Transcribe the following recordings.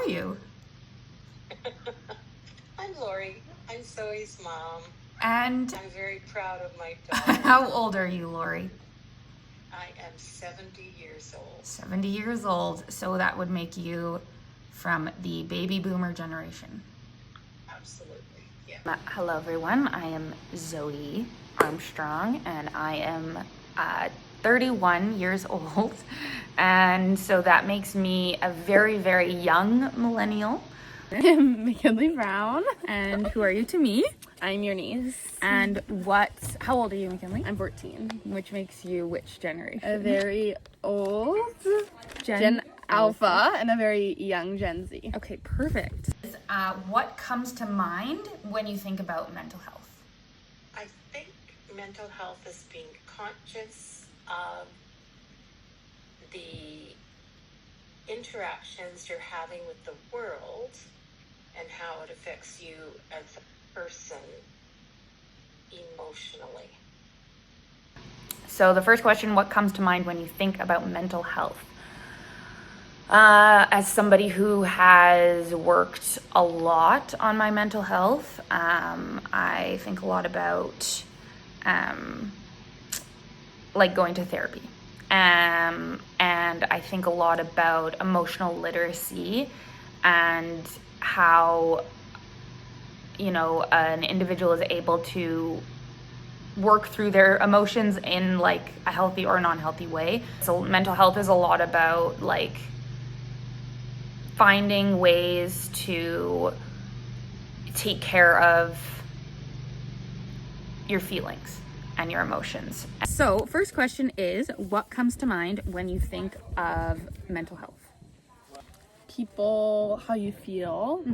are you? I'm Lori. I'm Zoe's mom. And I'm very proud of my daughter. how old are you, Lori? I am 70 years old. 70 years old. So that would make you from the baby boomer generation. Absolutely, yeah. Hello, everyone. I am Zoe Armstrong, and I am 31 years old. And so that makes me a very, very young millennial. I'm McKinley Brown. And who are you to me? I'm your niece. And how old are you, McKinley? I'm 14. Which makes you which generation? A very old Gen Alpha and a very young Gen Z. Okay, perfect. What comes to mind when you think about mental health? I think mental health is being conscious of the interactions you're having with the world and how it affects you as a person emotionally. So the first question, what comes to mind when you think about mental health? As somebody who has worked a lot on my mental health, I think a lot about like going to therapy. And I think a lot about emotional literacy and how, an individual is able to work through their emotions in like a healthy or non-healthy way. So mental health is a lot about like finding ways to take care of your feelings and your emotions. So first question is, what comes to mind when you think of mental health? People, how you feel,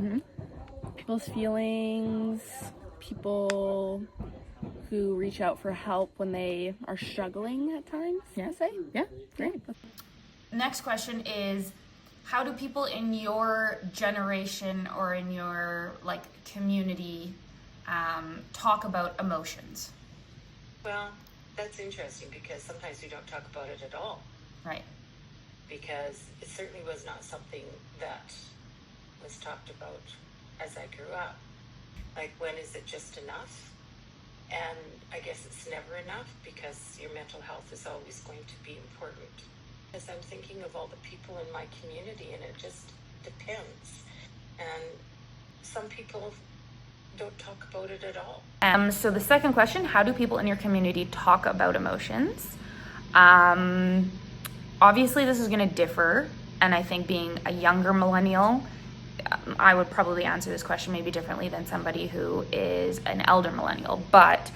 people's feelings, people who reach out for help when they are struggling at times. Yeah, great. Next question is, how do people in your generation or in your like community talk about emotions? Well, that's interesting because sometimes we don't talk about it at all. Right. Because it certainly was not something that was talked about as I grew up. Like, when is it just enough? And I guess it's never enough because your mental health is always going to be important. As I'm thinking of all the people in my community, and it just depends. And some people don't talk about it at all. So the second question, how do people in your community talk about emotions? Obviously this is going to differ, and I think being a younger millennial, I would probably answer this question maybe differently than somebody who is an elder millennial, but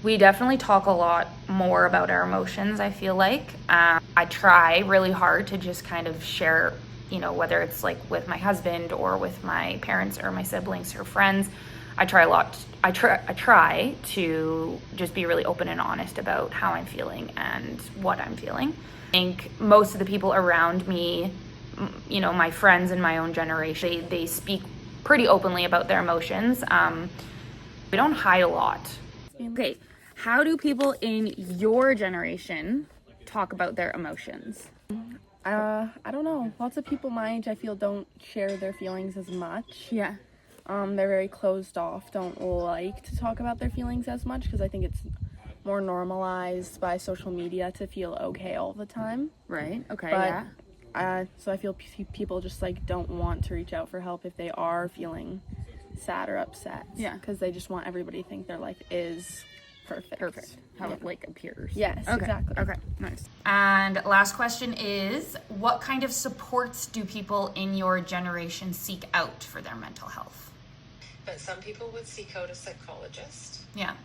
we definitely talk a lot more about our emotions, I feel like. I try really hard to just kind of share, whether it's like with my husband or with my parents or my siblings or friends. I try to just be really open and honest about how I'm feeling and what I'm feeling. I think most of the people around me, my friends in my own generation, they speak pretty openly about their emotions. We don't hide a lot. Okay, how do people in your generation talk about their emotions? I don't know. Lots of people my age, I feel, don't share their feelings as much. Yeah. They're very closed off, don't like to talk about their feelings as much because I think it's more normalized by social media to feel okay all the time. Right, okay, but, yeah. So I feel people just like don't want to reach out for help if they are feeling sad or upset. Yeah. Because they just want everybody to think their life is perfect. How it like appears. Yes, okay. Exactly. Okay, nice. And last question is, what kind of supports do people in your generation seek out for their mental health? But some people would seek out a psychologist. Yeah.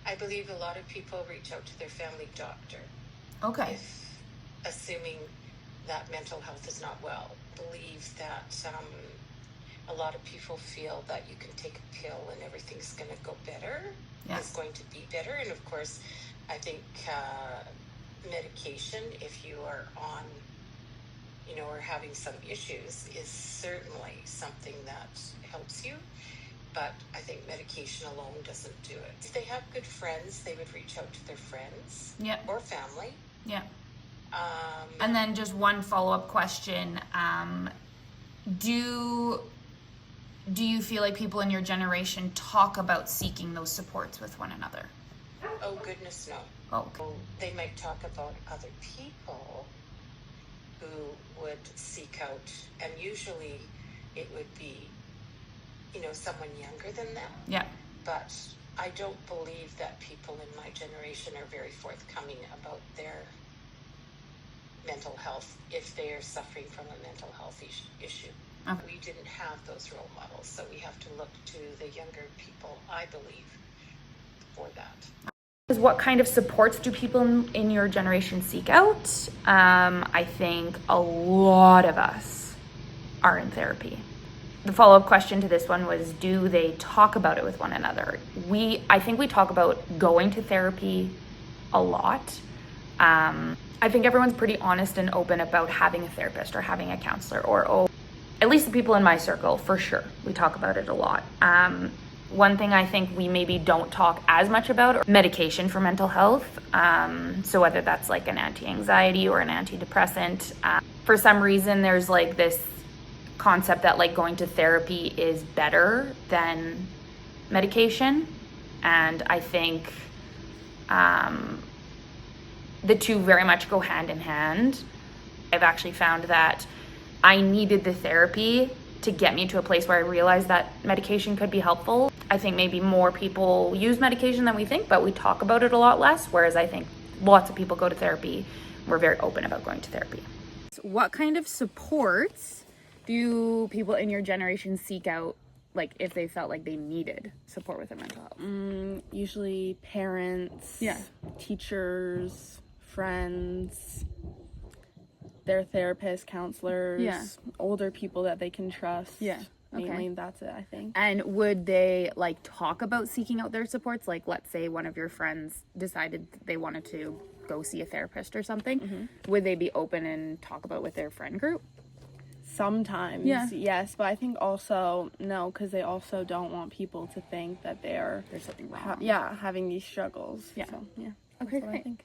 I believe a lot of people reach out to their family doctor. Okay. Assuming that mental health is not well. Believe that a lot of people feel that you can take a pill and everything's going to go better. Yeah. It's going to be better. And of course, I think medication, if you are on, or having some issues, is certainly something that helps you. But I think medication alone doesn't do it. If they have good friends, they would reach out to their friends. Yeah. Or family. Yeah. And then just one follow-up question. Do you feel like people in your generation talk about seeking those supports with one another? Oh, goodness, no. Oh, okay. They might talk about other people who would seek out, and usually it would be, someone younger than them. Yeah. But I don't believe that people in my generation are very forthcoming about their mental health if they are suffering from a mental health issue. Okay. We didn't have those role models, so we have to look to the younger people, I believe, for that. What kind of supports do people in your generation seek out? I think a lot of us are in therapy. The follow-up question to this one was, do they talk about it with one another? I think we talk about going to therapy a lot. I think everyone's pretty honest and open about having a therapist or having a counselor, or at least the people in my circle, for sure. We talk about it a lot. One thing I think we maybe don't talk as much about are medication for mental health. So whether that's like an anti-anxiety or an antidepressant, for some reason there's like this concept that like going to therapy is better than medication. And I think the two very much go hand in hand. I've actually found that I needed the therapy to get me to a place where I realized that medication could be helpful. I think maybe more people use medication than we think, but we talk about it a lot less, whereas I think lots of people go to therapy. We're very open about going to therapy. What kind of supports do people in your generation seek out, like if they felt like they needed support with their mental health? Usually parents, teachers, friends, their therapists, counselors, older people that they can trust. Mainly that's it, I think. And would they like talk about seeking out their supports? Like, let's say one of your friends decided they wanted to go see a therapist or something. Would they be open and talk about it with their friend group? Sometimes, yes, but I think also no, because they also don't want people to think that there's something wrong. Having these struggles. Yeah. So, Okay, that's what I think.